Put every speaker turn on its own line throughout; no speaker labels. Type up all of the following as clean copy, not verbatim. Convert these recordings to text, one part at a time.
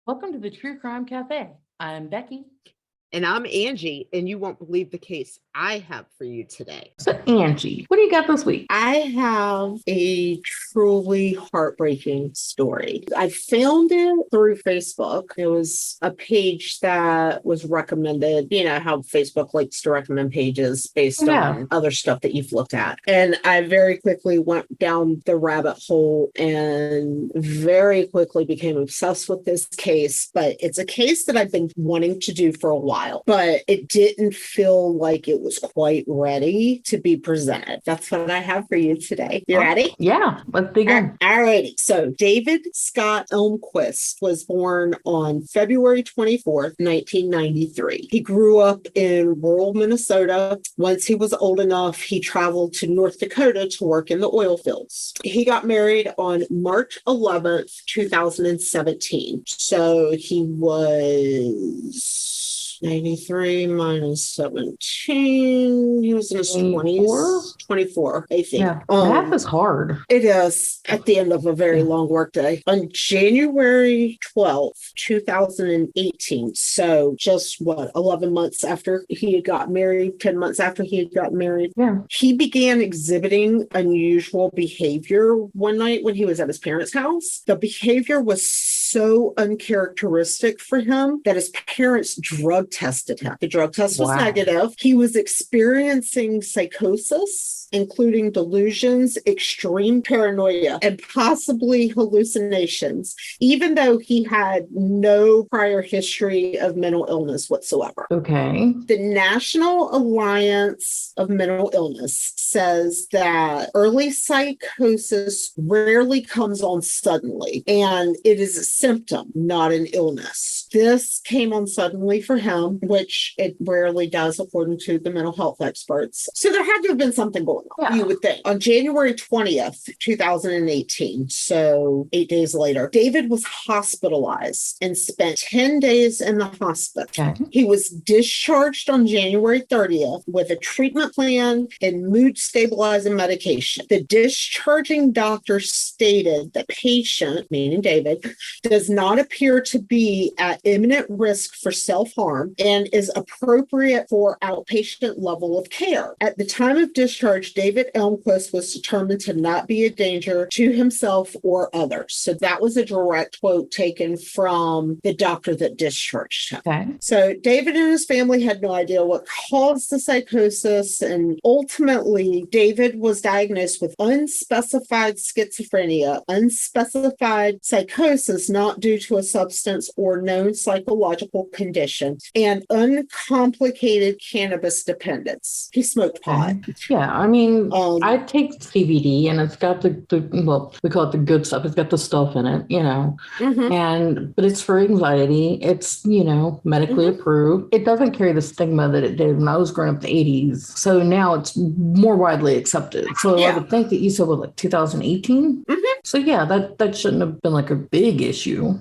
Welcome to the True Crime Cafe. I'm Becky.
And I'm Angie, and you won't believe the case I have for you today.
So, Angie, what do you got this week?
I have a truly heartbreaking story. I found it through Facebook. It was a page that was recommended. You know how Facebook likes to recommend pages based on other stuff that you've looked at. And I very quickly went down the rabbit hole and very quickly became obsessed with this case. But it's a case that I've been wanting to do for a while. But it didn't feel like it was quite ready to be presented. That's what I have for you today. You ready?
Yeah, let's begin.
All righty. So David Scott Elmquist was born on February 24th, 1993. He grew up in rural Minnesota. Once he was old enough, he traveled to North Dakota to work in the oil fields. He got married on March 11th, 2017. So he was 93 minus 17. He was in his 20s. 24, I think.
Yeah. Math is hard.
It is at the end of a very long workday. On January 12th, 2018, so just 11 months after he had got married, 10 months after he had got married, he began exhibiting unusual behavior one night when he was at his parents' house. The behavior was so uncharacteristic for him that his parents drug tested him. The drug test was negative. He was experiencing psychosis, including delusions, extreme paranoia, and possibly hallucinations, even though he had no prior history of mental illness whatsoever.
Okay.
The National Alliance of Mental Illness says that early psychosis rarely comes on suddenly, and it is a symptom, not an illness. This came on suddenly for him, which it rarely does, according to the mental health experts. So there had to have been something going on, you would think. On January 20th, 2018, so 8 days later, David was hospitalized and spent 10 days in the hospital. Okay. He was discharged on January 30th with a treatment plan and mood stabilizing medication. The discharging doctor stated the patient, meaning David, does not appear to be at imminent risk for self-harm and is appropriate for outpatient level of care. At the time of discharge, David Elmquist was determined to not be a danger to himself or others. So that was a direct quote taken from the doctor that discharged him. Okay. So David and his family had no idea what caused the psychosis, and ultimately David was diagnosed with unspecified schizophrenia, unspecified psychosis not due to a substance or known psychological condition, and uncomplicated cannabis dependence. He smoked pot.
Yeah, I mean, I take CBD, and it's got the we call it the good stuff. It's got the stuff in it, you know, but it's for anxiety. It's, you know, medically approved. It doesn't carry the stigma that it did when I was growing up in the 80s. So now it's more widely accepted. So I would think that you said, what, like 2018? So yeah, that shouldn't have been like a big issue.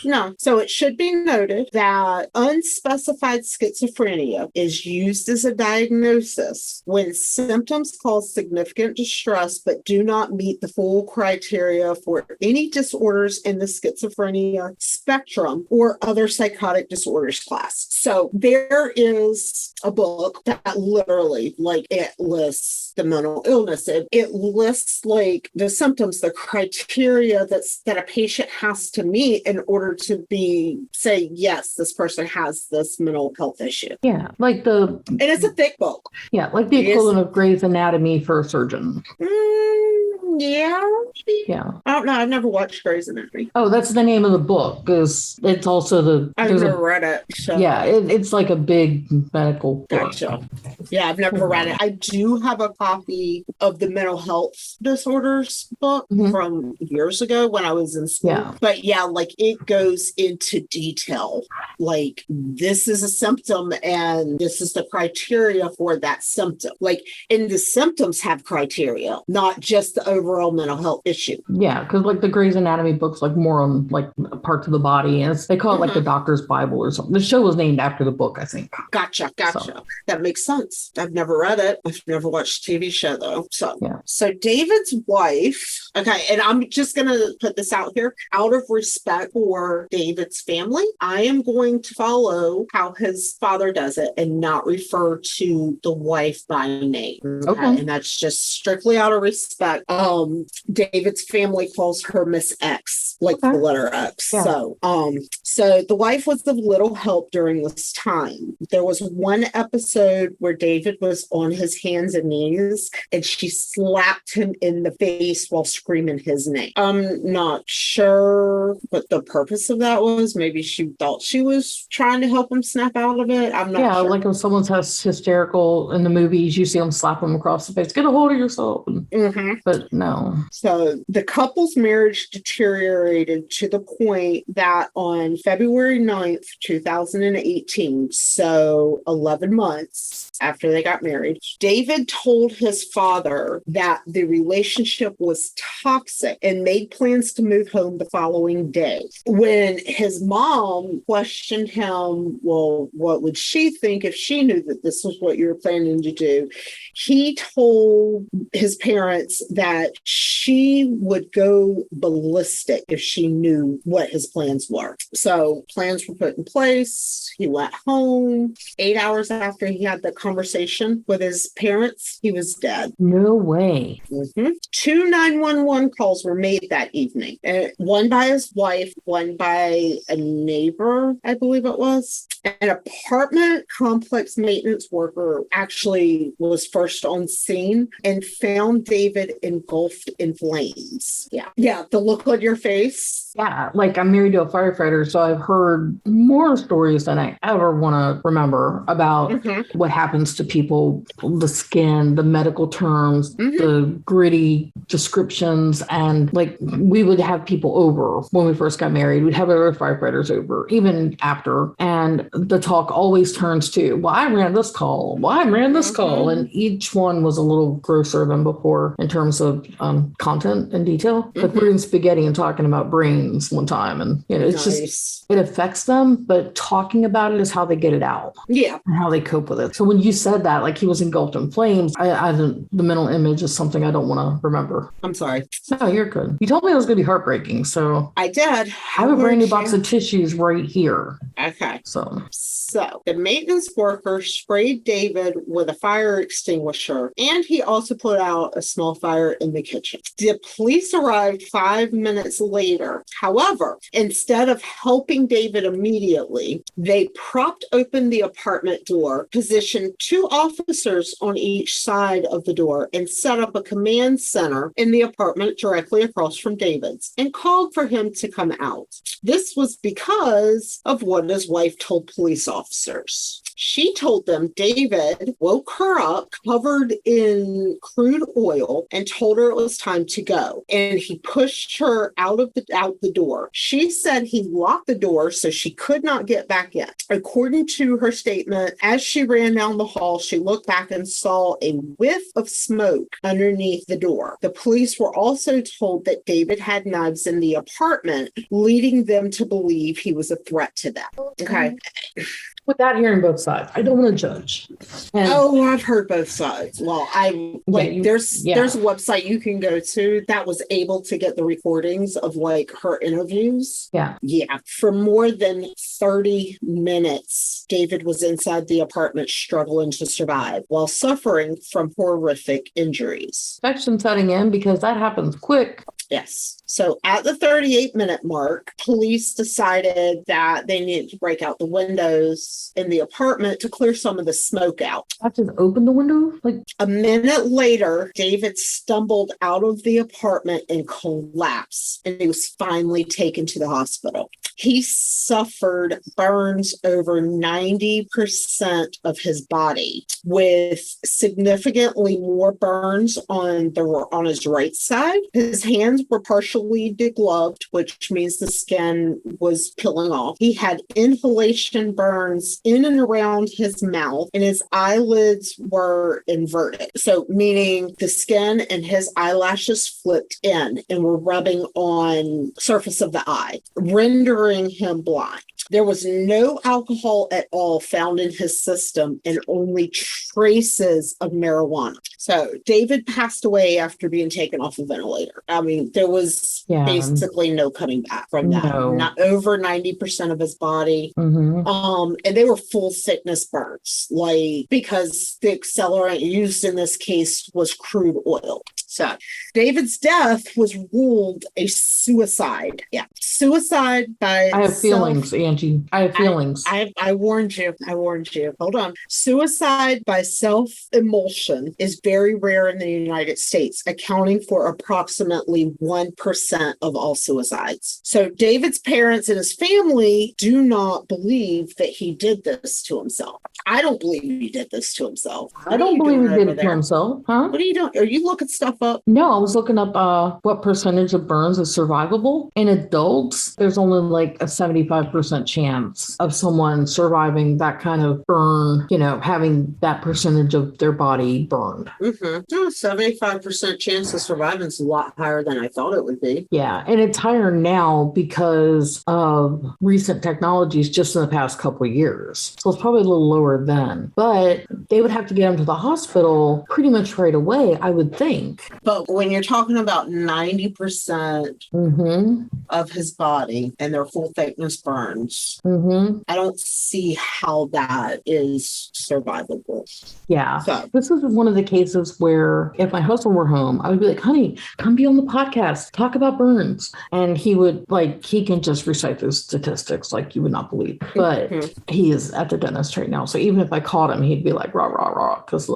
No. So it should be noted that unspecified schizophrenia is used as a diagnosis when symptoms cause significant distress but do not meet the full criteria for any disorders in the schizophrenia spectrum or other psychotic disorders class. So there is a book that literally, like, it lists the mental illness. It lists like the symptoms, the criteria that a patient has to meet in order to say, yes, this person has this mental health issue.
Yeah, like
and it's a thick book.
Yeah, like the equivalent of Grey's Anatomy for a surgeon.
Yeah. I don't know. I've never watched Grey's Anatomy.
Oh, that's the name of the book, because it's also
I've never read it. So.
Yeah, it's like a big medical book.
Gotcha. Yeah, I've never read it. I do have a copy of the mental health disorders book from years ago when I was in school. Yeah. But yeah, like it goes into detail. Like, this is a symptom and this is the criteria for that symptom. Like, and the symptoms have criteria, not just the overall overall mental health issue.
Yeah, because like the Grey's Anatomy books, like more on like parts of the body, and they call it like the Doctor's Bible or something. The show was named after the book, I think.
Gotcha. So. That makes sense. I've never read it. I've never watched a TV show though. So David's wife. Okay, and I'm just gonna put this out here. Out of respect for David's family, I am going to follow how his father does it and not refer to the wife by name. Okay. And that's just strictly out of respect. David's family calls her Miss X, like the letter X. Yeah. So the wife was of little help during this time. There was one episode where David was on his hands and knees and she slapped him in the face while screaming his name. I'm not sure what the purpose of that was. Maybe she thought she was trying to help him snap out of it. I'm not sure.
Like if someone's hysterical in the movies, you see them slap them across the face. Get a hold of yourself. But no.
So the couple's marriage deteriorated to the point that on February 9th, 2018, so 11 months after they got married, David told his father that the relationship was toxic and made plans to move home the following day. When his mom questioned him, well, what would she think if she knew that this was what you were planning to do? He told his parents that she would go ballistic if she knew what his plans were. So plans were put in place. He went home. 8 hours after he had the conversation with his parents, he was dead.
No way.
2 911 calls were made that evening. One by his wife, one by a neighbor, I believe it was. An apartment complex maintenance worker actually was first on scene and found David engulfed in flames. Yeah, the look on your face.
Yeah, like I'm married to a firefighter, so I've heard more stories than I ever want to remember about what happens to people, the skin, the medical terms, the gritty descriptions. And like we would have people over when we first got married. We'd have other firefighters over, even after. And the talk always turns to, well, I ran this call. Well, I ran this call. And each one was a little grosser than before in terms of content and detail. Like we're eating spaghetti and talking about brains one time. And, it's just, it affects them. But talking about it is how they get it out.
Yeah.
And how they cope with it. So when you said that, like he was engulfed in flames, the mental image is something I don't want to remember.
I'm sorry.
No, you're good. You told me it was going to be heartbreaking. So
I did.
I have a brand new box of tissues right here.
Okay.
So
the maintenance worker sprayed David with a fire extinguisher, and he also put out a small fire in the kitchen. The police arrived 5 minutes later. However, instead of helping David immediately, they propped open the apartment door, positioned 2 officers on each side of the door, and set up a command center in the apartment directly across from David's, and called for him to come out. This was because of what his wife told police officers. She told them David woke her up covered in crude oil and told her it was time to go. And he pushed her out the door. She said he locked the door so she could not get back in. According to her statement, as she ran down the hall, she looked back and saw a whiff of smoke underneath the door. The police were also told that David had knives in the apartment, leading them to believe he was a threat to them. Okay.
Without hearing both sides, I don't want to judge.
I've heard both sides. Well, there's a website you can go to that was able to get the recordings of like her interviews. Yeah. For more than 30 minutes, David was inside the apartment struggling to survive while suffering from horrific injuries.
Infection setting in because that happens quick.
Yes. So at the 38-minute mark, police decided that they needed to break out the windows in the apartment to clear some of the smoke out.
I just opened the window?
A minute later, David stumbled out of the apartment and collapsed, and he was finally taken to the hospital. He suffered burns over 90% of his body, with significantly more burns on his right side. His hands were partially degloved, which means the skin was peeling off. He had inhalation burns in and around his mouth, and his eyelids were inverted. So, meaning the skin and his eyelashes flipped in and were rubbing on surface of the eye, rendering him blind. There was no alcohol at all found in his system and only traces of marijuana. So David passed away after being taken off a ventilator. I mean, there was basically no coming back from that. Not over 90% of his body. And they were full thickness burns, like, because the accelerant used in this case was crude oil. So David's death was ruled a suicide. Yeah. Suicide by
I have feelings, Angie. I have feelings.
I warned you. I warned you. Hold on. Suicide by self-immolation is very rare in the United States, accounting for approximately 1% of all suicides. So David's parents and his family do not believe that he did this to himself. I don't believe he did this to himself.
I don't believe he did it to himself. Huh?
What are you doing? Are you looking stuff up?
No, I was looking up what percentage of burns is survivable. In adults, there's only like a 75% chance of someone surviving that kind of burn, having that percentage of their body burned.
75% chance of surviving is a lot higher than I thought it would be.
Yeah, and it's higher now because of recent technologies just in the past couple of years. So it's probably a little lower then. But they would have to get him to the hospital pretty much right away, I would think.
But when you're talking about 90% of his body and their full thickness burns, I don't see how that is survivable.
Yeah. So this is one of the cases where if my husband were home, I would be like, honey, come be on the podcast, talk about burns. And he would he can just recite those statistics like you would not believe. But he is at the dentist right now. So even if I caught him, he'd be like, rah, rah, rah. Because,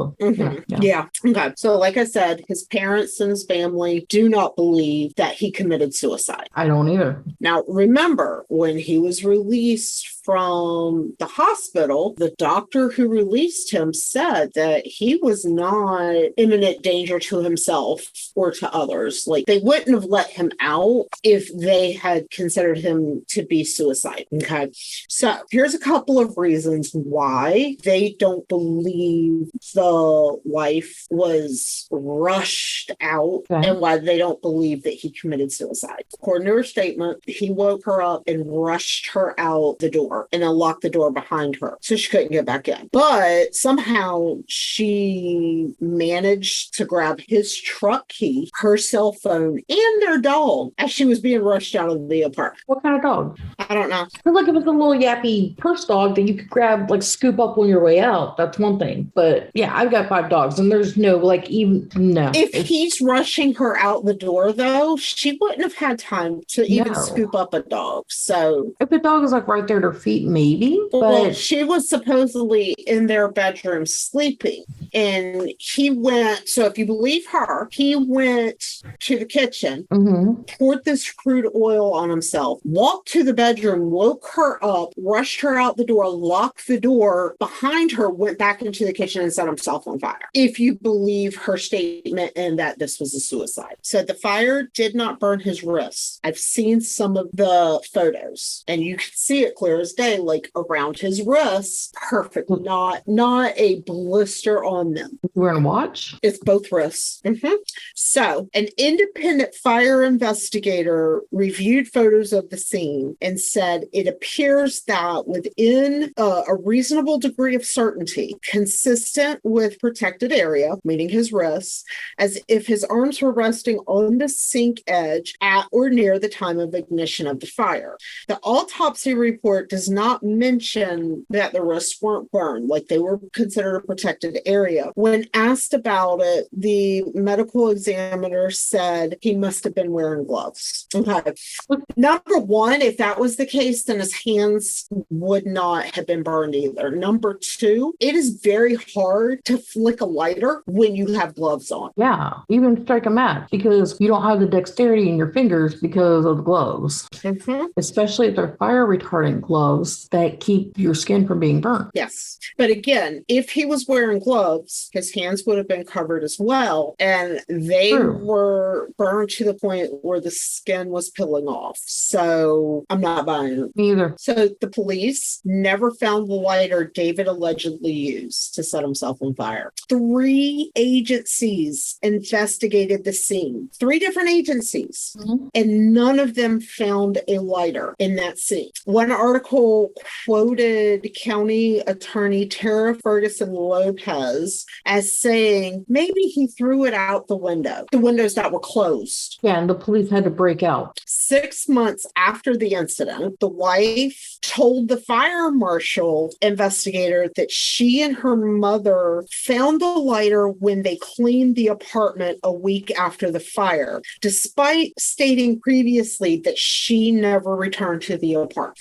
yeah. Okay. So like I said, his parents and his family do not believe that he committed suicide.
I don't either.
Now, remember, when he was released from the hospital, the doctor who released him said that he was not imminent danger to himself or to others. Like, they wouldn't have let him out if they had considered him to be suicide. Okay. So here's a couple of reasons why they don't believe the wife was rushed out and why they don't believe that he committed suicide. According to her statement, he woke her up and rushed her out the door and then locked the door behind her so she couldn't get back in. But somehow she managed to grab his truck key, her cell phone, and their dog as she was being rushed out of the apartment.
What kind of dog?
I don't know.
Like if it's a little yappy purse dog that you could grab, scoop up on your way out, that's one thing. But yeah, I've got 5 dogs and there's no, no.
If he's rushing her out the door, though, she wouldn't have had time to even scoop up a dog. So
if the dog is right there at her feet, maybe.
But she was supposedly in their bedroom sleeping. And he went, so if you believe her, he went to the kitchen, poured this crude oil on himself, walked to the bedroom, woke her up, rushed her out the door, locked the door behind her, went back into the kitchen and set himself on fire. If you believe her statement and that this was a suicide. So the fire did not burn his wrists. I've seen some of the photos and you can see it clear as day, around his wrists, perfect, not a blister on them.
Wearing a watch?
It's both wrists. So an independent fire investigator reviewed photos of the scene and said it appears that within a reasonable degree of certainty, consistent with protected area, meaning his wrists, as if his arms were resting on the sink edge at or near the time of ignition of the fire. The autopsy report does not mention that the wrists weren't burned, they were considered a protected area scenario. When asked about it, the medical examiner said he must have been wearing gloves. Okay. Number one, if that was the case, then his hands would not have been burned either. Number two, it is very hard to flick a lighter when you have gloves on.
Yeah, even strike a match because you don't have the dexterity in your fingers because of the gloves. Especially if they're fire retardant gloves that keep your skin from being burnt.
Yes. But again, if he was wearing gloves, his hands would have been covered as well. And they were burned to the point where the skin was peeling off. So I'm not buying it.
Me either.
So the police never found the lighter David allegedly used to set himself on fire. 3 agencies investigated the scene. 3 different agencies. And none of them found a lighter in that scene. One article quoted County Attorney Tara Ferguson Lopez as saying maybe he threw it out the windows that were closed.
Yeah, and the police had to break out.
6 months after the incident, the wife told the fire marshal investigator that she and her mother found the lighter when they cleaned the apartment a week after the fire, despite stating previously that she never returned to the apartment.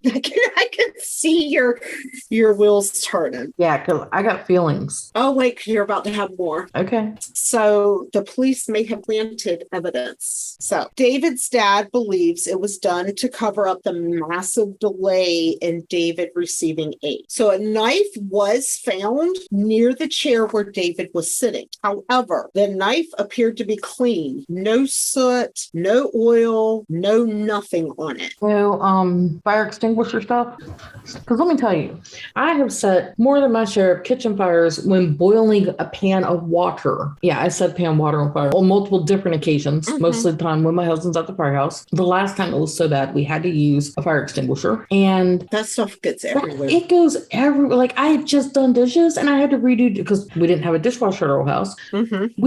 I can see your wheels turning.
Yeah, because I got feelings.
Oh, wait, you're about to have more.
Okay.
So the police may have planted evidence. So David's dad believes it was done to cover up the massive delay in David receiving aid. So a knife was found near the chair where David was sitting. However, the knife appeared to be clean. No soot, no oil, no nothing on it.
So, fire extinguisher stuff? Because let me tell you, I have set more than my share of kitchen fires when boiling a pan of water. Yeah, I set pan of water on fire on multiple different occasions, most of the time when my husband's at the firehouse. The last time it was so bad, we had to use a fire extinguisher. And
that stuff gets everywhere.
It goes everywhere. Like, I had just done dishes and I had to redo because we didn't have a dishwasher at our house. We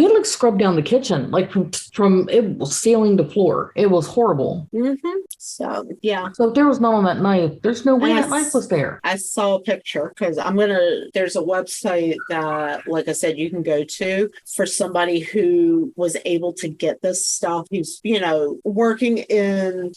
had to like scrub down the kitchen, like from it was ceiling to floor. It was horrible.
So, yeah.
So if there was none on that knife, there's no way that knife was there.
I saw a picture because there's a website that, like I said, you can go to for somebody who was able to get this stuff. He's, working in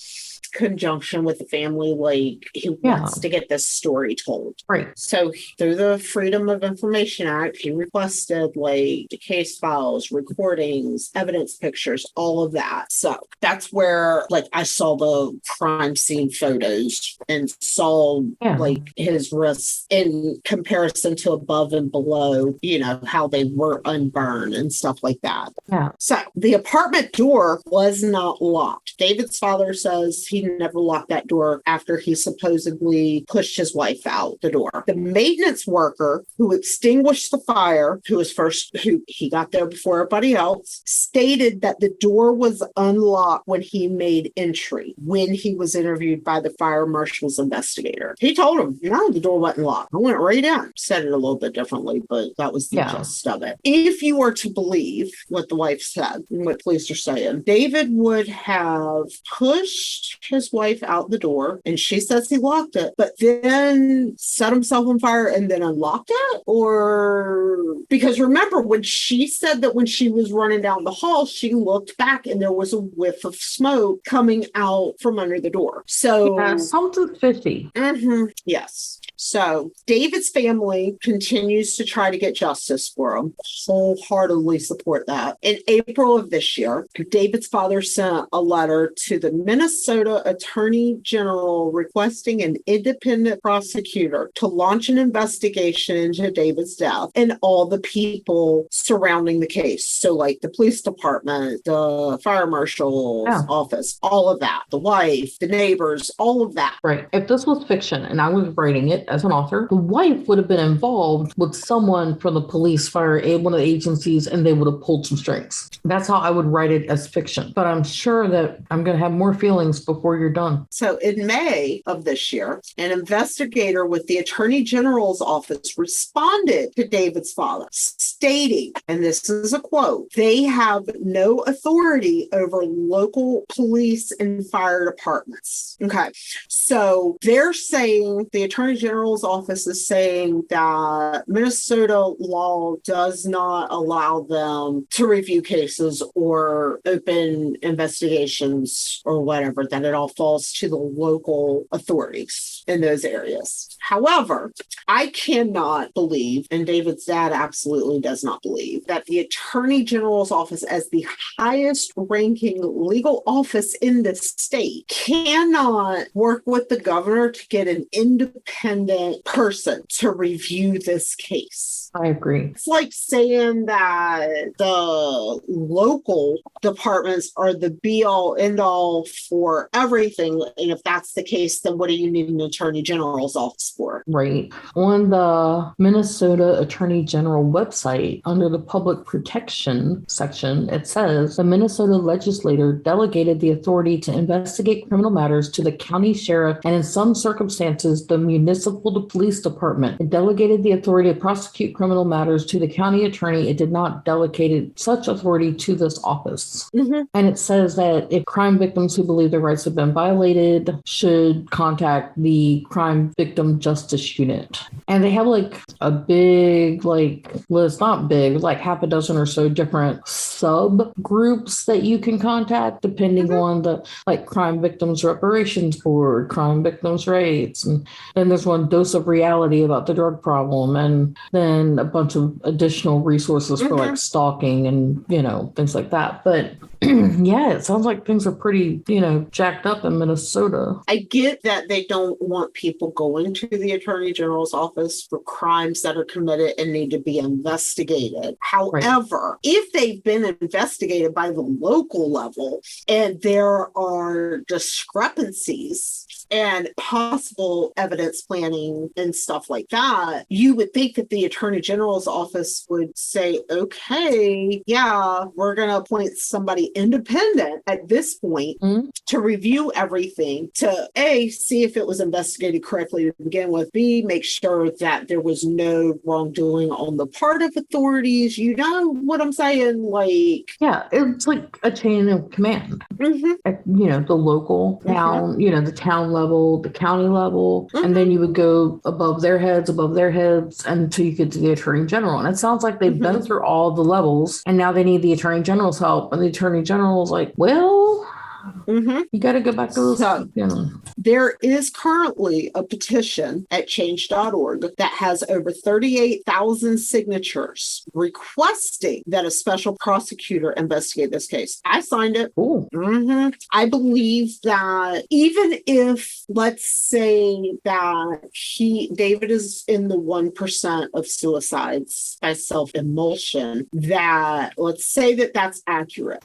conjunction with the family, like he wants to get this story told.
Right.
So through the Freedom of Information Act, he requested like the case files, recordings, evidence pictures, all of that. So that's where like I saw the crime scene photos and saw like his wrists in comparison to above and below, how they were unburned and stuff like that.
Yeah.
So the apartment door was not locked. David's father says he never locked that door after he supposedly pushed his wife out the door. The maintenance worker who extinguished the fire, who he got there before everybody else, stated that the door was unlocked when he made entry, when he was interviewed by the fire marshal's investigator. He told him, the door wasn't locked. I went right in. Said it a little bit differently, but that was the gist of it. If you were to believe what the wife said and what police are saying, David would have pushed his wife out the door, and she says he locked it, but then set himself on fire and then unlocked it? Or because remember when she said that when she was running down the hall, she looked back and there was a whiff of smoke coming out from under the door. So
something fishy.
Yes. So David's family continues to try to get justice for him. Wholeheartedly support that. In April of this year, David's father sent a letter to the Minnesota Attorney General requesting an independent prosecutor to launch an investigation into David's death and all the people surrounding the case. So like the police department, the fire marshal's office, all of that, the wife, the neighbors, all of that.
Right. If this was fiction and I was writing it as an author, the wife would have been involved with someone from the police, fire, one of the agencies, and they would have pulled some strings. That's how I would write it as fiction. But I'm sure that I'm going to have more feelings before you're done.
So in May of this year, an investigator with the Attorney General's office responded to David's father, stating, and this is a quote, "They have no authority over local police and fire departments." Okay. So they're saying, the Attorney General General's office is saying that Minnesota law does not allow them to review cases or open investigations or whatever, that it all falls to the local authorities in those areas. However, I cannot believe, and David's dad absolutely does not believe, that the Attorney General's office, as the highest ranking legal office in the state, cannot work with the governor to get an independent person to review this case.
I agree.
It's like saying that the local departments are the be all end all for everything. And if that's the case, then what do you need an Attorney General's office for?
Right. On the Minnesota Attorney General website, under the public protection section, it says the Minnesota legislature delegated the authority to investigate criminal matters to the county sheriff and in some circumstances the municipal police department. It delegated the authority to prosecute criminal matters to the county attorney. It did not delegate such authority to this office. Mm-hmm. And it says that if crime victims who believe their rights have been violated should contact the Crime Victim Justice Unit. And they have like a big, well, it's not big, like half a dozen or so different subgroups that you can contact depending on the, like, Crime Victims Reparations Board, Crime Victims' Rights. And then there's one, Dose of Reality, about the drug problem. And then a bunch of additional resources for like stalking and, things like that. But yeah, it sounds like things are pretty, jacked up in Minnesota.
I get that they don't want people going to the Attorney General's office for crimes that are committed and need to be investigated. However, if they've been investigated by the local level and there are discrepancies and possible evidence planning and stuff like that, you would think that the Attorney General's office would say, okay, yeah, we're going to appoint somebody independent at this point to review everything, to A, see if it was investigated correctly to begin with, B, make sure that there was no wrongdoing on the part of authorities. You know what I'm saying?
Yeah, it's like a chain of command. At, the local town, the town level, the county level, and then you would go above their heads, until you get to the Attorney General. And it sounds like they've been through all the levels, and now they need the Attorney General's help. And the Attorney General's like, well, you got to go back to this.
There is currently a petition at change.org that has over 38,000 signatures requesting that a special prosecutor investigate this case. I signed it. I believe that even if, let's say that David is in the 1% of suicides by self-immolation, that let's say that that's accurate.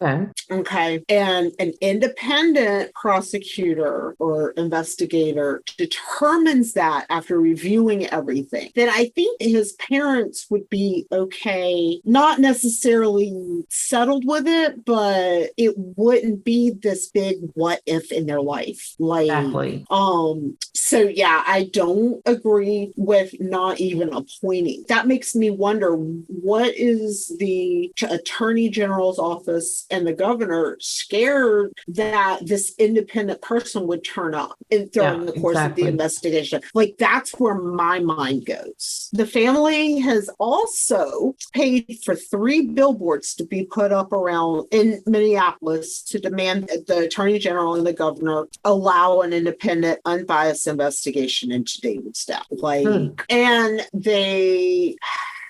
Okay. And an independent prosecutor or investigator determines that after reviewing everything, then I think his parents would be okay, not necessarily settled with it, but it wouldn't be this big what if in their life.
Exactly.
So yeah, I don't agree with not even appointing. That makes me wonder, what is the Attorney General's office and the governor scared that this independent person would turn up during the course of the investigation? That's where my mind goes. The family has also paid for 3 billboards to be put up around in Minneapolis to demand that the Attorney General and the governor allow an independent, unbiased investigation into David's death. And they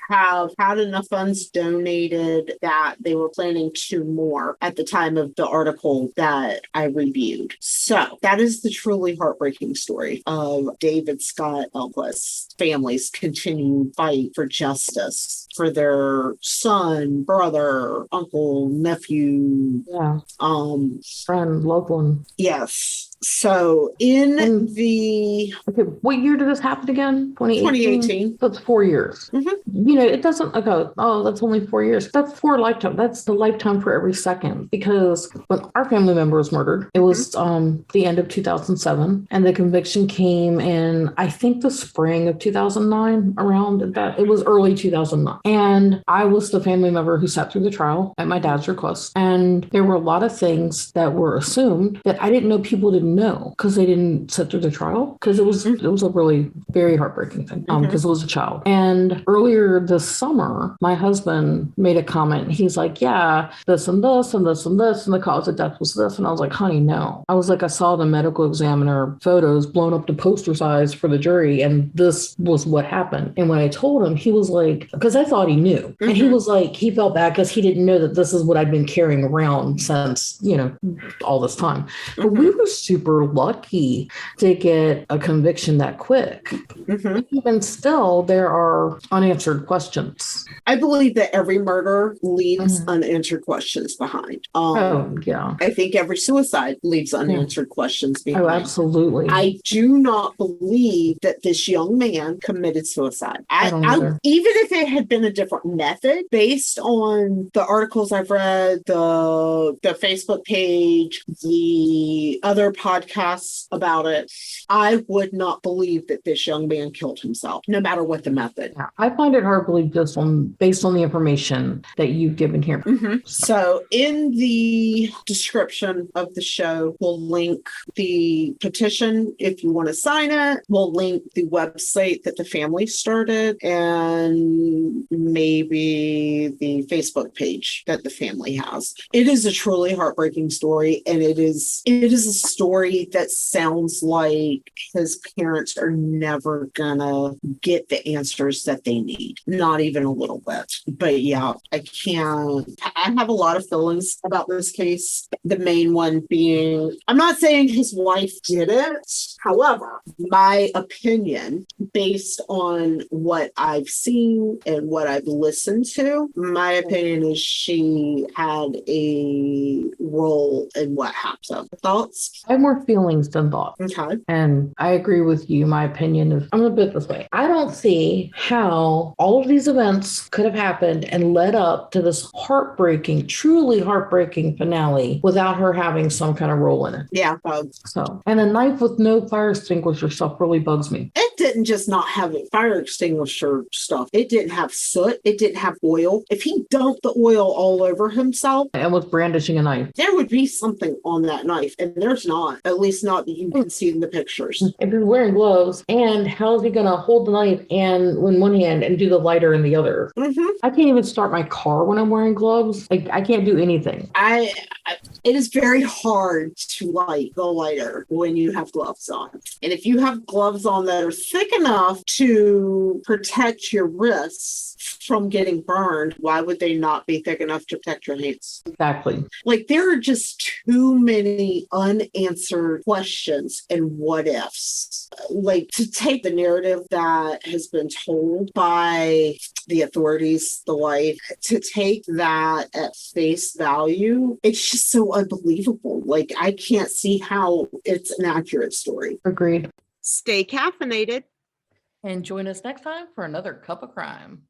have had enough funds donated that they were planning 2 more at the time of the article that I reviewed. So that is the truly heartbreaking story of David Scott Elmquist's family's continued fight for justice for their son, brother, uncle, nephew.
Friend, loved one.
Yes. So in
what year did this happen again?
2018.
That's 4 years. It doesn't go, oh, that's only 4 years. That's 4 lifetime. That's the lifetime for every second. Because when our family member was murdered, it was the end of 2007, and the conviction came in, I think, the spring of 2009. Around that, it was early 2009, and I was the family member who sat through the trial at my dad's request. And there were a lot of things that were assumed that I didn't know people didn't didn't know because they didn't sit through the trial, because it was a really very heartbreaking thing, because it was a child. And earlier this summer, my husband made a comment. He's like, yeah, this and this and this and this, and the cause of death was this. And I was like, honey, no. I was like, I saw the medical examiner photos blown up to poster size for the jury, and this was what happened. And when I told him, he was like, because I thought he knew, and he was like, he felt bad because he didn't know that this is what I'd been carrying around since, all this time. But we were super lucky to get a conviction that quick. Even still, there are unanswered questions.
I believe that every murder leaves unanswered questions behind. I think every suicide leaves unanswered questions behind.
Oh, absolutely.
I do not believe that this young man committed suicide. Even if it had been a different method, based on the articles I've read, the Facebook page, the other podcasts about it, I would not believe that this young man killed himself, no matter what the method.
Yeah, I find it hard to believe this one based on the information that you've given here.
So in the description of the show, we'll link the petition if you want to sign it. We'll link the website that the family started, and maybe the Facebook page that the family has. It is a truly heartbreaking story, and it is a story that sounds like his parents are never gonna get the answers that they need. Not even a little bit. But yeah, I have a lot of feelings about this case. The main one being, I'm not saying his wife did it. However, my opinion, based on what I've seen and what I've listened to, my opinion is she had a role in what happened. Thoughts?
I have more feelings than thoughts.
Okay.
And I agree with you. My opinion is, I'm going to put it this way. I don't see how all of these events could have happened and led up to this heartbreaking, truly heartbreaking finale without her having some kind of role in it.
Yeah.
And a knife with no fire extinguisher stuff really bugs me.
It didn't just not have a fire extinguisher stuff. It didn't have soot. It didn't have oil. If he dumped the oil all over himself
and was brandishing a knife,
there would be something on that knife. And there's not, at least not that you can see in the pictures.
If he's wearing gloves, and how is he going to hold the knife and in one hand and do the lighter in the other? I can't even start my car when I'm wearing gloves. Like, I can't do anything.
It is very hard to light the lighter when you have gloves on. And if you have gloves on that are thick enough to protect your wrists from getting burned, why would they not be thick enough to protect your hands?
Exactly.
Like, there are just too many unanswered questions and what ifs. Like, to take the narrative that has been told by the authorities, the wife, to take that at face value, it's just so unbelievable. Like, I can't see how it's an accurate story.
Agreed.
Stay caffeinated.
And join us next time for another cup of crime.